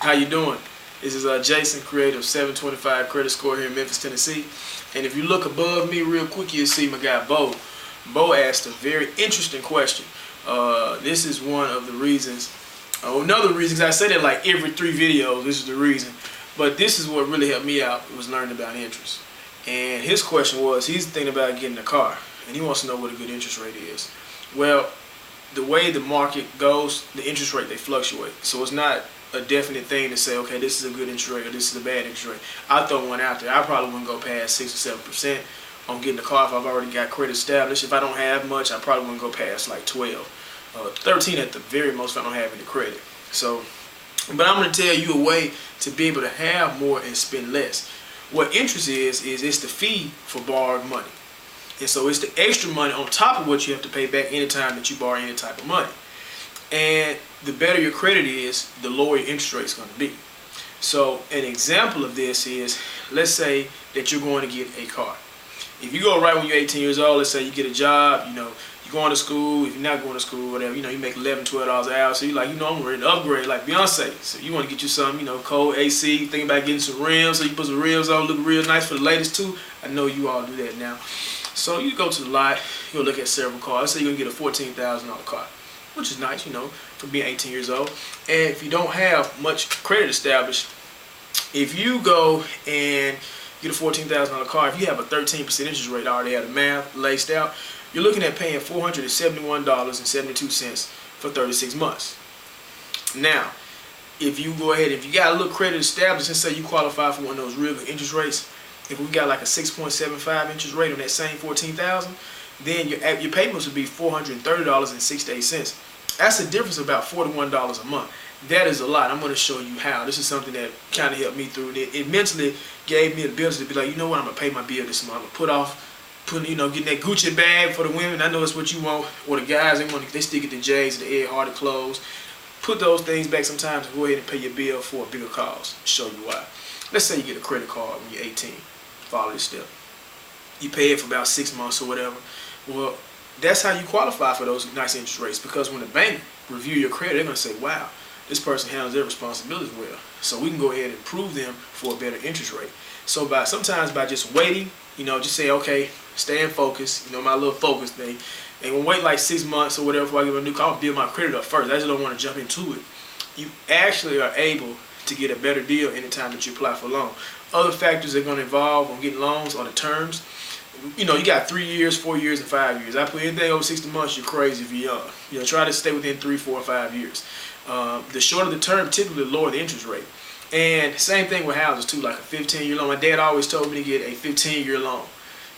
How you doing? This is Jason, creator of 725 Credit Score here in Memphis, Tennessee. And if you look above me real quick, you'll see my guy Bo. Bo asked a very interesting question. This is one of the reasons, another reason, 'cause I say that like every 3 videos, this is the reason. But this is what really helped me out, was learning about interest. And his question was, he's thinking about getting a car, and he wants to know what a good interest rate is. Well, the way the market goes, the interest rate, they fluctuate. So it's not a definite thing to say, okay, this is a good interest rate or this is a bad interest rate. I'll throw one out there. I probably wouldn't go past 6 or 7% on getting a car if I've already got credit established. If I don't have much, I probably wouldn't go past like 12. 13 at the very most if I don't have any credit. So, but I'm going to tell you a way to be able to have more and spend less. What interest is it's the fee for borrowed money. And so it's the extra money on top of what you have to pay back anytime that you borrow any type of money. And the better your credit is, the lower your interest rate is going to be. So an example of this is, let's say that you're going to get a car. If you go right when you're 18 years old, let's say you get a job, you're going to school. If you're not going to school, whatever, you make $11, $12 an hour. So you're like, I'm ready to upgrade like Beyonce. So you want to get you some, cold AC, thinking about getting some rims, so you put some rims on, look real nice for the ladies too. I know you all do that now. So you go to the lot, you'll look at several cars. Let's say you're going to get a $14,000 car, which is nice, for being 18 years old. And if you don't have much credit established, if you go and get a $14,000 car, if you have a 13% interest rate, I already had the math laced out, you're looking at paying $471.72 for 36 months. Now, if you go ahead, if you got a little credit established, and say you qualify for one of those real good interest rates, if we got like a 6.75 interest rate on that same $14,000, then your payments would be $430.68. That's a difference of about $41 a month. That is a lot. I'm going to show you how. This is something that kind of helped me through. It mentally gave me the ability to be like, what, I'm going to pay my bill this month. I'm going to put off, getting that Gucci bag for the women. I know it's what you want. Or the guys, they stick at the J's, the Ed Hardy clothes. Put those things back sometimes and go ahead and pay your bill for a bigger cause. Show you why. Let's say you get a credit card when you're 18. Follow this step. You pay it for about 6 months or whatever. Well, that's how you qualify for those nice interest rates, because when the bank review your credit, they're going to say, wow, this person handles their responsibilities well. So we can go ahead and approve them for a better interest rate. So sometimes by just waiting, just say, okay, stay in focus, my little focus thing. And we'll wait like 6 months or whatever before I get a new car, I'll build my credit up first. I just don't want to jump into it. You actually are able to get a better deal anytime that you apply for a loan. Other factors that are going to involve on getting loans are the terms. You got 3 years, 4 years, and 5 years. I put anything over 60 months, you're crazy if you're young. Try to stay within 3, 4, or 5 years. The shorter the term, typically the lower the interest rate. And same thing with houses too, like a 15-year loan. My dad always told me to get a 15-year loan.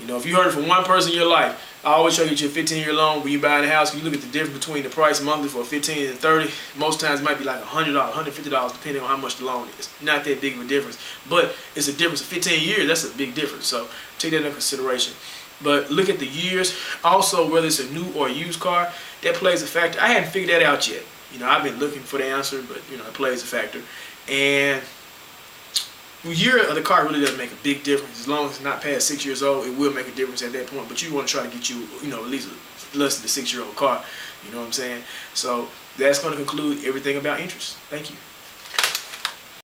If you heard it from one person in your life, I always try to get you a 15-year loan when you buy a house. You look at the difference between the price monthly for 15 and 30. Most times it might be like $100, $150, depending on how much the loan is. Not that big of a difference, but it's a difference of 15 years. That's a big difference. So take that into consideration. But look at the years. Also, whether it's a new or a used car, that plays a factor. I hadn't figured that out yet. I've been looking for the answer, but it plays a factor. And the year of the car really doesn't make a big difference. As long as it's not past 6 years old, it will make a difference at that point. But you want to try to get you, at least less than a 6-year-old car. You know what I'm saying? So that's going to conclude everything about interest. Thank you.